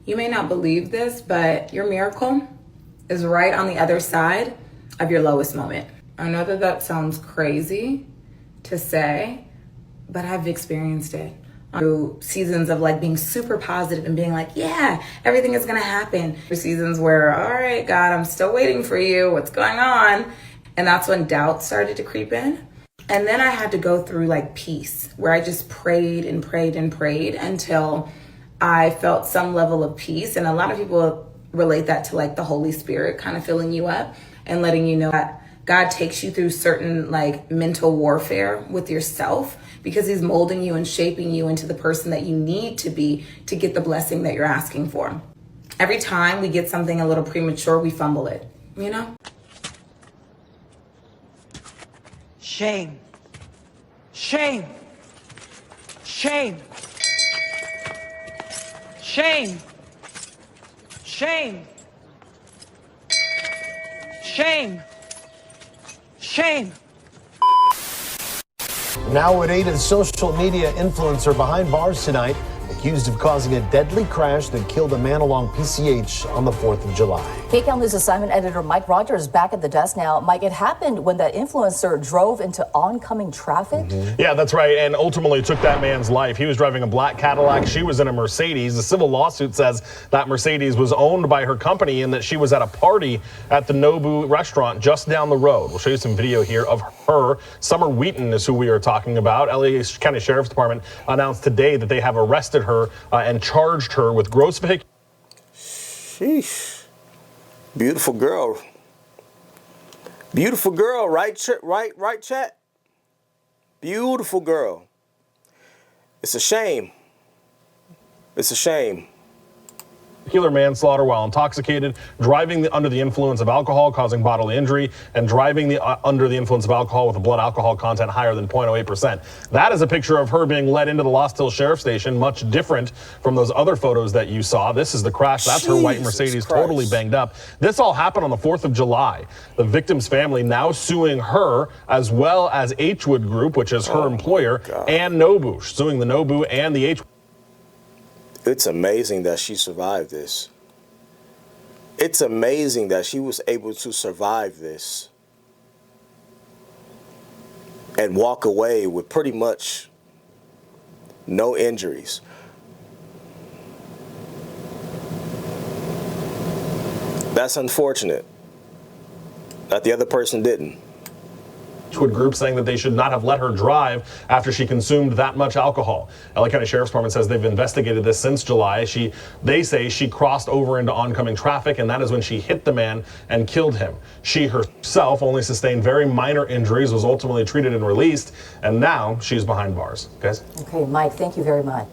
You may not believe this, but your miracle is right on the other side of your lowest moment. I know that that sounds crazy to say, but I've experienced it through seasons of like being super positive and being like, yeah, everything is gonna happen. For seasons where, all right, God, I'm still waiting for you. What's going on? And that's when doubt started to creep in. And then I had to go through like peace, where I just prayed and prayed and prayed until I felt some level of peace. And a lot of people relate that to like the Holy Spirit kind of filling you up and letting you know that God takes you through certain like mental warfare with yourself because he's molding you and shaping you into the person that you need to be to get the blessing that you're asking for. Every time we get something a little premature, we fumble it, you know? Shame. Shame. Shame. Shame. Shame. Shame. Shame. Now at 8, a social media influencer behind bars tonight, accused of causing a deadly crash that killed a man along PCH on the 4th of July. KCAL News assignment editor Mike Rogers back at the desk now. Mike, it happened when that influencer drove into oncoming traffic. Yeah, that's right, and ultimately took that man's life. He was driving a black Cadillac. She was in a Mercedes. The civil lawsuit says that Mercedes was owned by her company and that she was at a party at the Nobu restaurant just down the road. We'll show you some video here of her. Summer Wheaton is who we are talking about. LA County Sheriff's Department announced today that they have arrested her and charged her with gross vehicle. Sheesh. Beautiful girl. Beautiful girl, right, chat? Beautiful girl. It's a shame. It's a shame. Vehicular manslaughter while intoxicated, driving under the influence of alcohol causing bodily injury, and driving under the influence of alcohol with a blood alcohol content higher than 0.08%. That is a picture of her being led into the Lost Hills Sheriff Station, much different from those other photos that you saw. This is the crash. That's her white Mercedes, totally banged up. This all happened on the 4th of July. The victim's family now suing her as well as Hwood Group, which is her employer, and Nobu, suing the Nobu and the Hwood. It's amazing that she survived this. It's amazing that she was able to survive this and walk away with pretty much no injuries. That's unfortunate that the other person didn't. Hwood Group saying that they should not have let her drive after she consumed that much alcohol. LA County Sheriff's Department says they've investigated this since July. They say she crossed over into oncoming traffic, and that is when she hit the man and killed him. She herself only sustained very minor injuries, was ultimately treated and released, and now she's behind bars. Guys? Okay, Mike, thank you very much.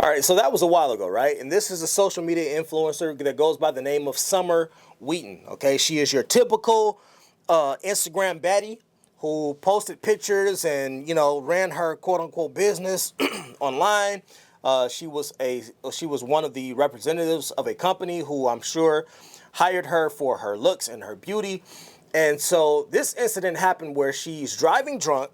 All right, so that was a while ago, right? And this is a social media influencer that goes by the name of Summer Wheaton, okay? She is your typical Instagram baddie who posted pictures and, you know, ran her quote-unquote business online. She was one of the representatives of a company who I'm sure hired her for her looks and her beauty. And so this incident happened where she's driving drunk.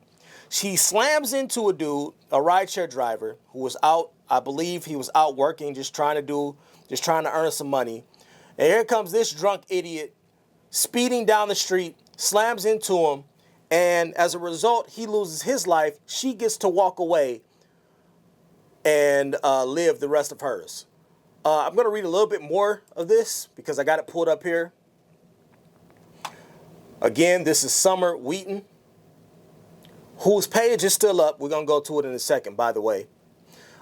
She slams into a dude, a rideshare driver, who was out. I believe he was out working, just trying to earn some money. And here comes this drunk idiot speeding down the street, slams into him. And as a result, he loses his life. She gets to walk away and live the rest of hers. I'm going to read a little bit more of this because I got it pulled up here. Again, this is Summer Wheaton, whose page is still up. We're going to go to it in a second, by the way.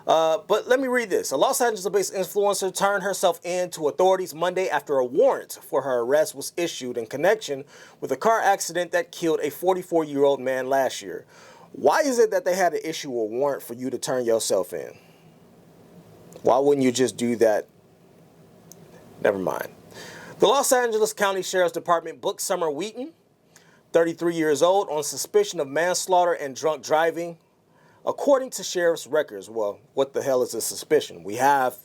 But let me read this. A Los Angeles-based influencer turned herself in to authorities Monday after a warrant for her arrest was issued in connection with a car accident that killed a 44-year-old man last year. Why is it that they had to issue a warrant for you to turn yourself in? Why wouldn't you just do that? Never mind. The Los Angeles County Sheriff's Department booked Summer Wheaton, 33 years old, on suspicion of manslaughter and drunk driving. According to sheriff's records, well, what the hell is a suspicion? We have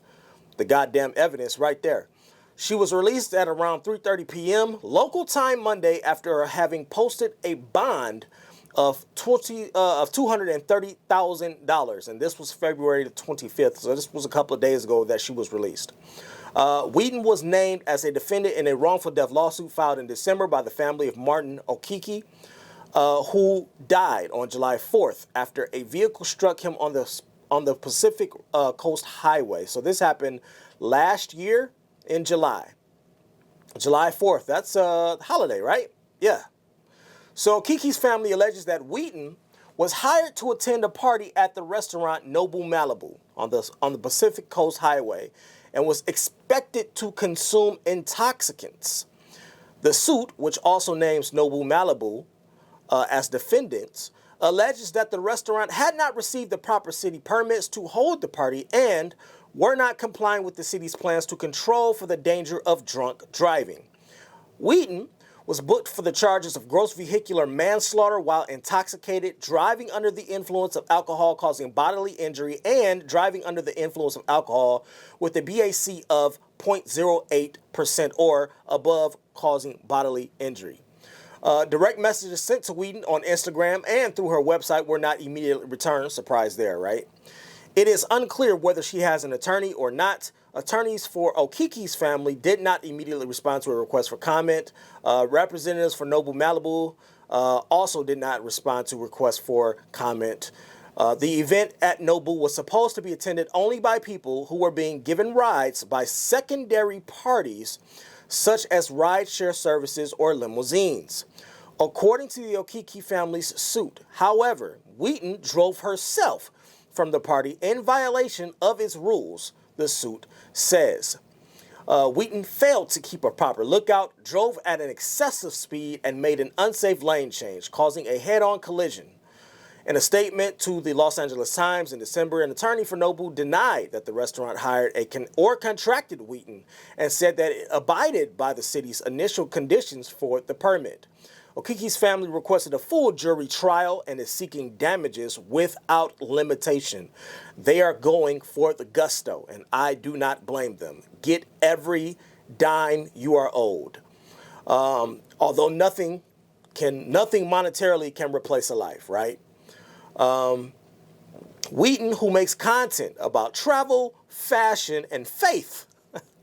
the goddamn evidence right there. She was released at around 3:30 p.m. local time Monday after having posted a bond of $230,000, and this was February the 25th. So this was a couple of days ago that she was released. Wheaton was named as a defendant in a wrongful death lawsuit filed in December by the family of Martin Okeke, who died on July 4th after a vehicle struck him on the Pacific Coast Highway. So this happened last year in July 4th. That's a holiday, right? Yeah. So Kiki's family alleges that Wheaton was hired to attend a party at the restaurant Noble Malibu on the Pacific Coast Highway and was expected to consume intoxicants. The suit, which also names Noble Malibu as defendants, alleges that the restaurant had not received the proper city permits to hold the party and were not complying with the city's plans to control for the danger of drunk driving. Wheaton was booked for the charges of gross vehicular manslaughter while intoxicated, driving under the influence of alcohol causing bodily injury, and driving under the influence of alcohol with a BAC of 0.08% or above, causing bodily injury. Direct messages sent to Wheaton on Instagram and through her website were not immediately returned. Surprise there, right? It is unclear whether she has an attorney or not. Attorneys for Okeke's family did not immediately respond to a request for comment. Representatives for Noble Malibu also did not respond to requests for comment. The event at Noble was supposed to be attended only by people who were being given rides by secondary parties, such as rideshare services or limousines. According to the Okeke family's suit, however, Wheaton drove herself from the party in violation of its rules, the suit says. Wheaton failed to keep a proper lookout, drove at an excessive speed, and made an unsafe lane change, causing a head-on collision. In a statement to the Los Angeles Times in December, an attorney for Noble denied that the restaurant hired or contracted Wheaton and said that it abided by the city's initial conditions for the permit. Okeke's family requested a full jury trial and is seeking damages without limitation. They are going for the gusto, and I do not blame them. Get every dime you are owed. Although nothing monetarily can replace a life, right? Wheaton, who makes content about travel, fashion, and faith.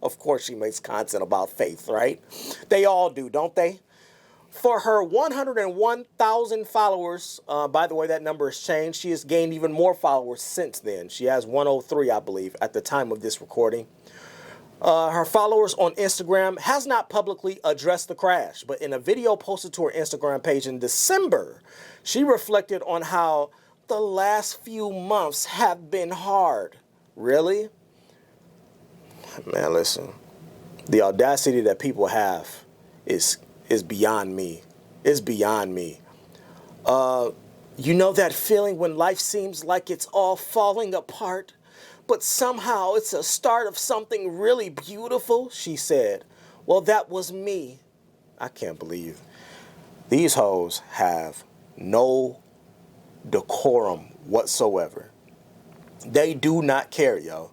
Of course she makes content about faith, right? They all do, don't they? For her 101,000 followers, by the way, that number has changed. She has gained even more followers since then. She has 103, I believe, at the time of this recording. Her followers on Instagram has not publicly addressed the crash, but in a video posted to her Instagram page in December, she reflected on how the last few months have been hard. Really? Man, listen. The audacity that people have is beyond me. It's beyond me. You know that feeling when life seems like it's all falling apart, but somehow it's a start of something really beautiful, she said. Well, that was me. I can't believe these hoes have no decorum whatsoever. They do not care, yo.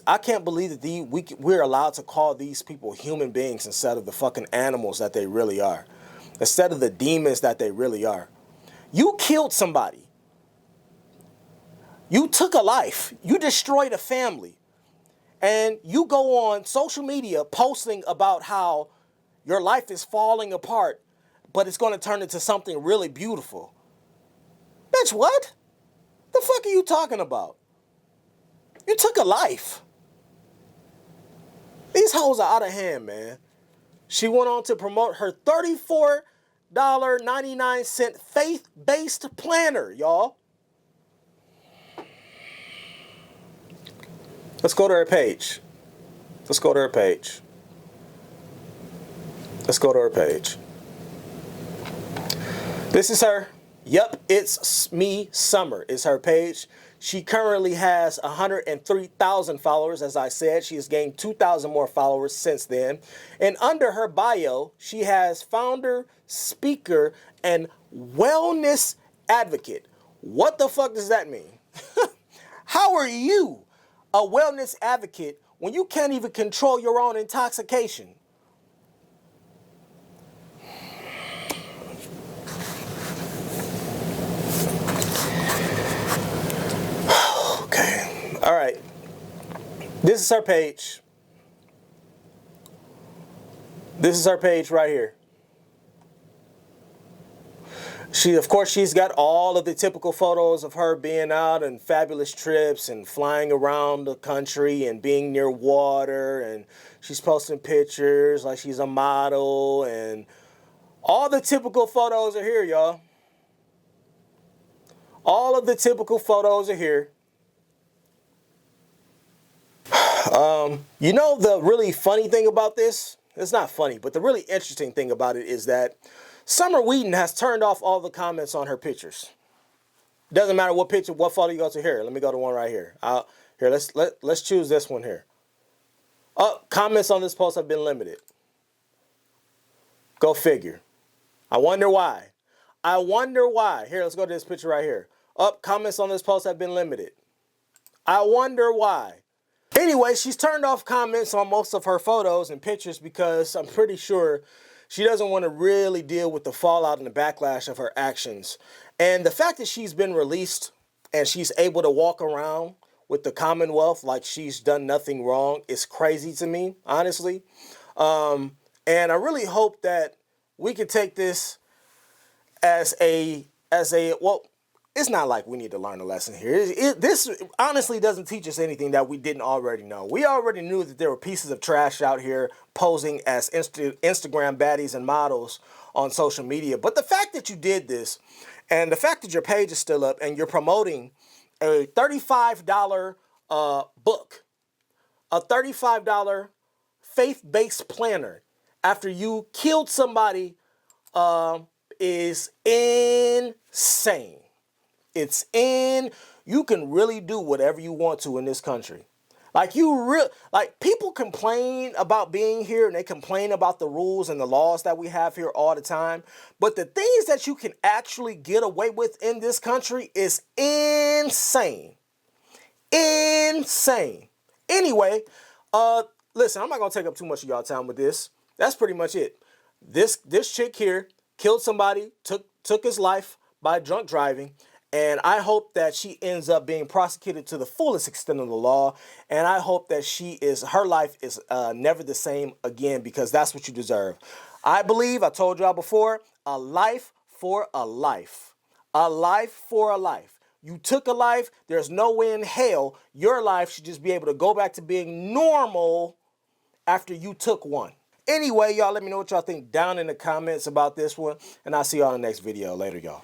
I can't believe that we're allowed to call these people human beings instead of the fucking animals that they really are. Instead of the demons that they really are. You killed somebody. You took a life. You destroyed a family. And you go on social media posting about how your life is falling apart, but it's going to turn into something really beautiful. Bitch, what? The fuck are you talking about? You took a life. These hoes are out of hand, man. She went on to promote her $34.99 faith-based planner, y'all. Let's go to her page. Let's go to her page. Let's go to her page. This is her. Yep, it's me, Summer, is her page. She currently has 103,000 followers, as I said. She has gained 2,000 more followers since then. And under her bio, she has founder, speaker, and wellness advocate. What the fuck does that mean? How are you a wellness advocate when you can't even control your own intoxication? This is her page. This is her page right here. Of course, she's got all of the typical photos of her being out on fabulous trips and flying around the country and being near water, and she's posting pictures like she's a model, and all the typical photos are here, y'all. All of the typical photos are here. You know the really funny thing about this? It's not funny, but the really interesting thing about it is that Summer Wheaton has turned off all the comments on her pictures. Doesn't matter what picture, what photo you go to. Here, let me go to one right here. Here, let's choose this one here. Comments on this post have been limited. Go figure. I wonder why. I wonder why. Here, let's go to this picture right here. Comments on this post have been limited. I wonder why. Anyway, she's turned off comments on most of her photos and pictures because I'm pretty sure she doesn't want to really deal with the fallout and the backlash of her actions. And the fact that she's been released and she's able to walk around with the Commonwealth like she's done nothing wrong is crazy to me, honestly. And I really hope that we can take this as well, it's not like we need to learn a lesson here. This honestly doesn't teach us anything that we didn't already know. We already knew that there were pieces of trash out here posing as Instagram baddies and models on social media. But the fact that you did this, and the fact that your page is still up, and you're promoting a $35 book, a $35 faith-based planner after you killed somebody is insane. It's you can really do whatever you want to in this country. Like people complain about being here and they complain about the rules and the laws that we have here all the time. But the things that you can actually get away with in this country is insane. Insane. Anyway, listen, I'm not gonna take up too much of y'all time with this. That's pretty much it. This chick here killed somebody, took his life by drunk driving. And I hope that she ends up being prosecuted to the fullest extent of the law. And I hope that her life is never the same again, because that's what you deserve. I believe, I told y'all before, a life for a life. A life for a life. You took a life. There's no way in hell your life should just be able to go back to being normal after you took one. Anyway, y'all, let me know what y'all think down in the comments about this one. And I'll see y'all in the next video. Later, y'all.